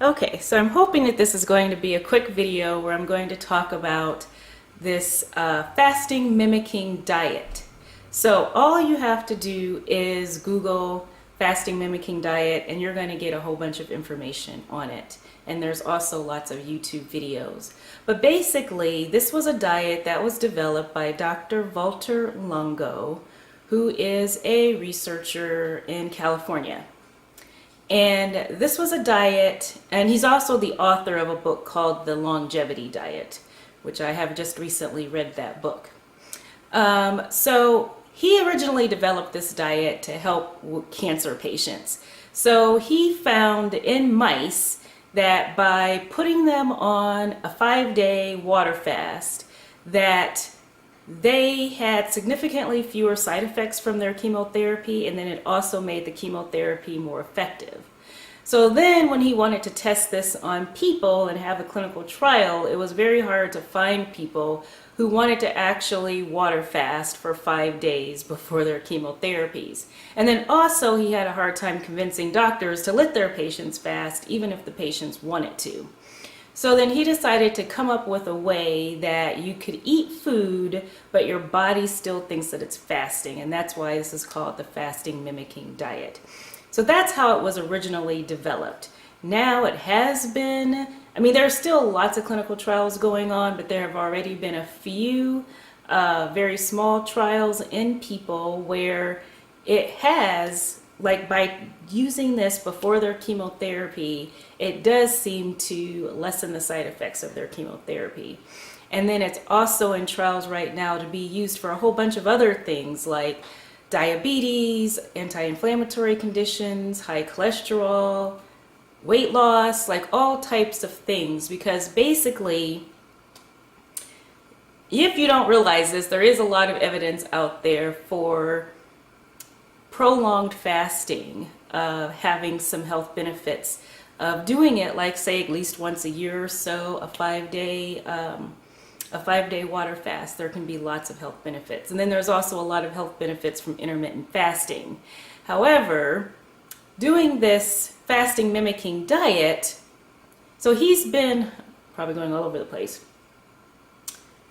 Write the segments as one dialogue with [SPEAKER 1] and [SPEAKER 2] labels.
[SPEAKER 1] Okay, so I'm hoping that this is going to be a quick video where I'm going to talk about this fasting mimicking diet. So all you have to do is Google fasting mimicking diet and you're going to get a whole bunch of information on it. And there's also lots of YouTube videos. But basically, this was a diet that was developed by Dr. Valter Longo, who is a researcher in California. And this was a diet, and he's also the author of a book called The Longevity Diet, which I have just recently read that book. So he originally developed this diet to help cancer patients. So he found in mice that by putting them on a 5-day water fast, that they had significantly fewer side effects from their chemotherapy, and then it also made the chemotherapy more effective. So then when he wanted to test this on people and have a clinical trial, it was very hard to find people who wanted to actually water fast for 5 days before their chemotherapies. And then also he had a hard time convincing doctors to let their patients fast even if the patients wanted to. So then he decided to come up with a way that you could eat food, but your body still thinks that it's fasting. And that's why this is called the fasting mimicking diet. So that's how it was originally developed. Now it has been, there are still lots of clinical trials going on, but there have already been a few very small trials in people where it has, like by using this before their chemotherapy, it does seem to lessen the side effects of their chemotherapy. And then it's also in trials right now to be used for a whole bunch of other things like diabetes, anti-inflammatory conditions, high cholesterol, weight loss, like all types of things. Because basically, if you don't realize this, there is a lot of evidence out there for prolonged fasting having some health benefits of doing it, like say at least once a year or so, a 5-day water fast. There can be lots of health benefits. And then there's also a lot of health benefits from intermittent fasting. However, doing this fasting mimicking diet, so he's been probably going all over the place.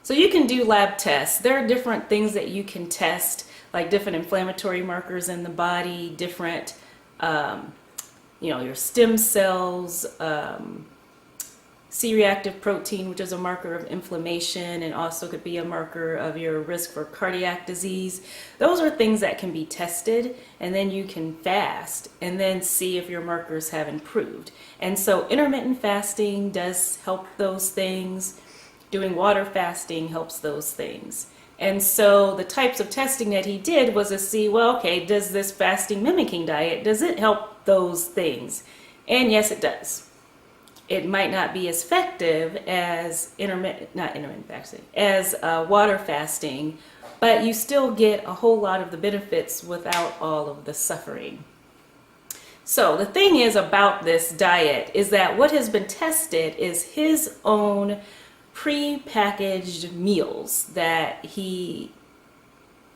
[SPEAKER 1] So you can do lab tests. There are different things that you can test, like different inflammatory markers in the body, different, your stem cells, C-reactive protein, which is a marker of inflammation and also could be a marker of your risk for cardiac disease. Those are things that can be tested, and then you can fast and then see if your markers have improved. And so intermittent fasting does help those things. Doing water fasting helps those things. And so the types of testing that he did was to see, well, okay, does this fasting mimicking diet, does it help those things? And yes, it does. It might not be as effective as water fasting, but you still get a whole lot of the benefits without all of the suffering. So the thing is about this diet is that what has been tested is his own pre-packaged meals that he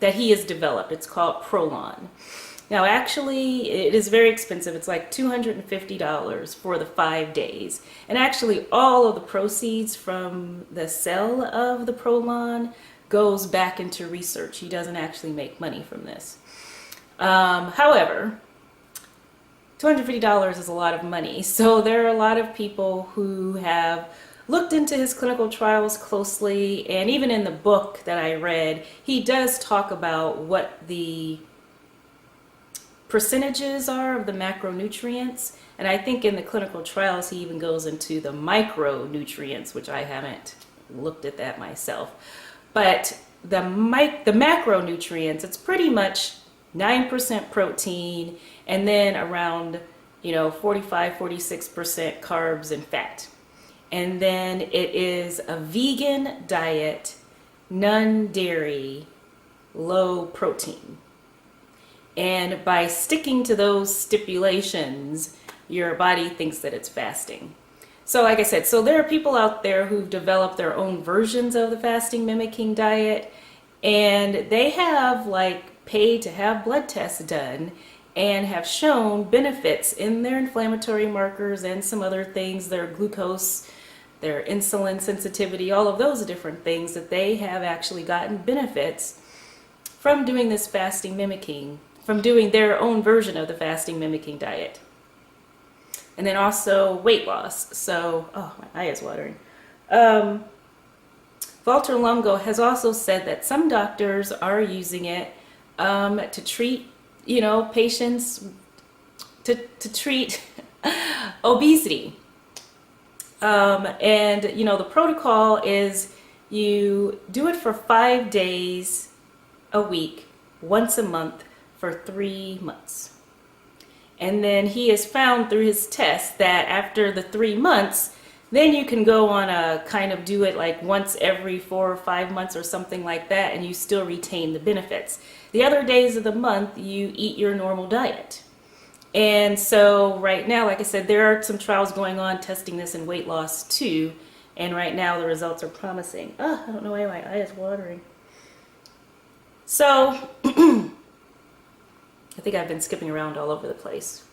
[SPEAKER 1] has developed. It's called Prolon. Now actually it is very expensive. It's like $250 for the 5 days. And actually all of the proceeds from the sale of the Prolon goes back into research. He doesn't actually make money from this. However, $250 is a lot of money. So there are a lot of people who have looked into his clinical trials closely, and even in the book that I read, he does talk about what the percentages are of the macronutrients. And I think in the clinical trials, he even goes into the micronutrients, which I haven't looked at that myself. But the macronutrients, it's pretty much 9% protein and then around 45-46% carbs and fat. And then it is a vegan diet, none dairy, low protein. And by sticking to those stipulations, your body thinks that it's fasting. So like I said, so there are people out there who've developed their own versions of the fasting mimicking diet, and they have paid to have blood tests done, and have shown benefits in their inflammatory markers and some other things, their glucose, their insulin sensitivity, all of those different things, that they have actually gotten benefits from doing this fasting mimicking, from doing their own version of the fasting mimicking diet. And then also weight loss. So, oh, my eye is watering. Valter Longo has also said that some doctors are using it to treat, patients, to treat obesity. And the protocol is you do it for 5 days a week, once a month, for 3 months. And then he has found through his tests that after the 3 months, then you can go on a kind of do it like once every 4 or 5 months or something like that, and you still retain the benefits. The other days of the month, you eat your normal diet. And so right now, like I said, there are some trials going on testing this in weight loss too. And right now the results are promising. Oh, I don't know why my eye is watering. So I think I've been skipping around all over the place.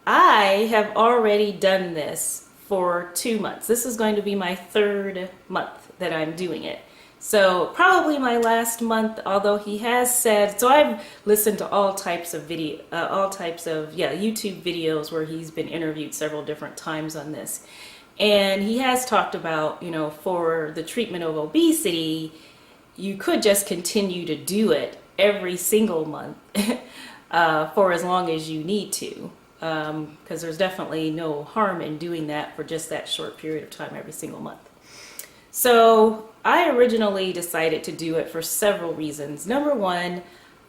[SPEAKER 1] I have already done this for 2 months. This is going to be my 3rd month that I'm doing it. So probably my last month, although he has said, so I've listened to all types of YouTube videos where he's been interviewed several different times on this. And he has talked about, for the treatment of obesity, you could just continue to do it every single month for as long as you need to. Because there's definitely no harm in doing that for just that short period of time every single month. So I originally decided to do it for several reasons. Number one,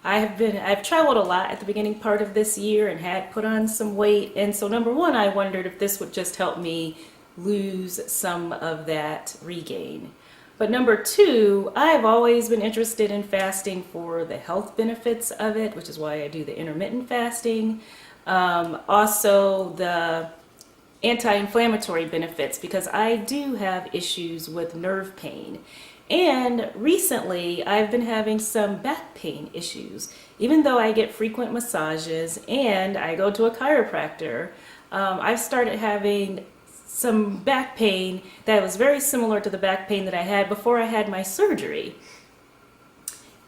[SPEAKER 1] I've traveled a lot at the beginning part of this year and had put on some weight. And so number one, I wondered if this would just help me lose some of that regain. But number two, I've always been interested in fasting for the health benefits of it, which is why I do the intermittent fasting. Also the anti-inflammatory benefits, because I do have issues with nerve pain. And recently I've been having some back pain issues. Even though I get frequent massages and I go to a chiropractor, I've started having some back pain that was very similar to the back pain that I had before I had my surgery.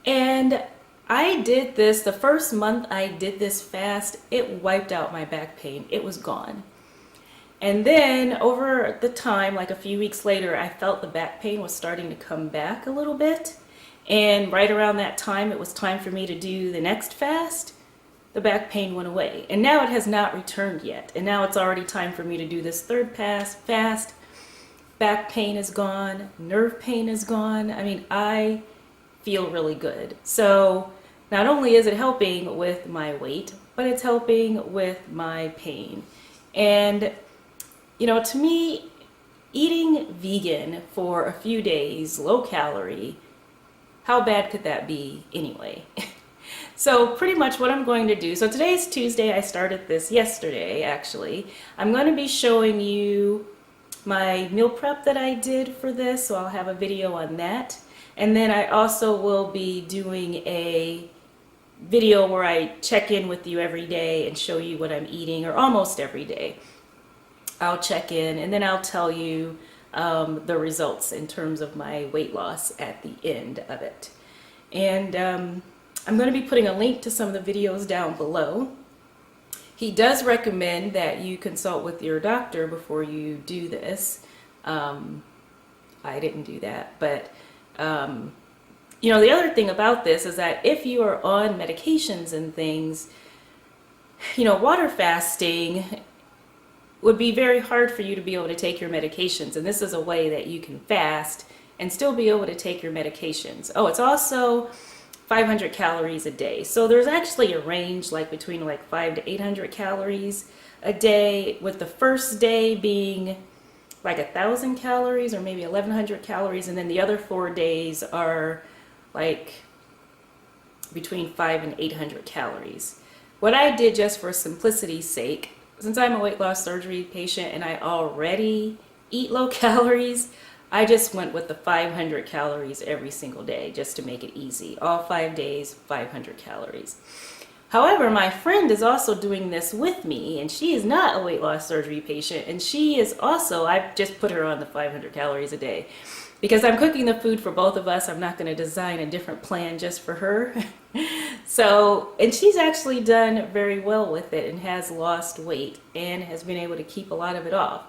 [SPEAKER 1] And I did this, the first month I did this fast, it wiped out my back pain. It was gone. And then over the time, like a few weeks later, I felt the back pain was starting to come back a little bit. And right around that time, it was time for me to do the next fast. The back pain went away. And now it has not returned yet. And now it's already time for me to do this third fast. Back pain is gone. Nerve pain is gone. I mean, I feel really good. So not only is it helping with my weight, but it's helping with my pain. And to me, eating vegan for a few days, low calorie, how bad could that be anyway? So pretty much what I'm going to do, so today's Tuesday, I started this yesterday actually. I'm going to be showing you my meal prep that I did for this, so I'll have a video on that. And then I also will be doing a video where I check in with you every day and show you what I'm eating, or almost every day. I'll check in and then I'll tell you the results in terms of my weight loss at the end of it. And I'm going to be putting a link to some of the videos down below. He does recommend that you consult with your doctor before you do this. I didn't do that, but the other thing about this is that if you are on medications and things, water fasting would be very hard for you to be able to take your medications. And this is a way that you can fast and still be able to take your medications. Oh, it's also 500 calories a day. So there's actually a range like between 500 to 800 calories a day, with the first day being like 1,000 calories or maybe 1,100 calories. And then the other 4 days are like between 500 and 800 calories. What I did, just for simplicity's sake, since I'm a weight loss surgery patient and I already eat low calories, I just went with the 500 calories every single day just to make it easy. All 5 days, 500 calories. However, my friend is also doing this with me, and she is not a weight loss surgery patient, and she is also, I've just put her on the 500 calories a day. Because I'm cooking the food for both of us, I'm not going to design a different plan just for her. So, and she's actually done very well with it and has lost weight and has been able to keep a lot of it off.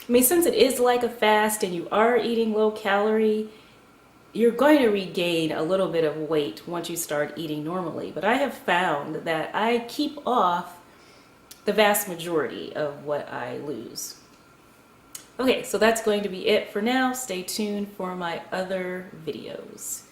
[SPEAKER 1] I mean, since it is like a fast and you are eating low calorie, you're going to regain a little bit of weight once you start eating normally. But I have found that I keep off the vast majority of what I lose. Okay, so that's going to be it for now. Stay tuned for my other videos.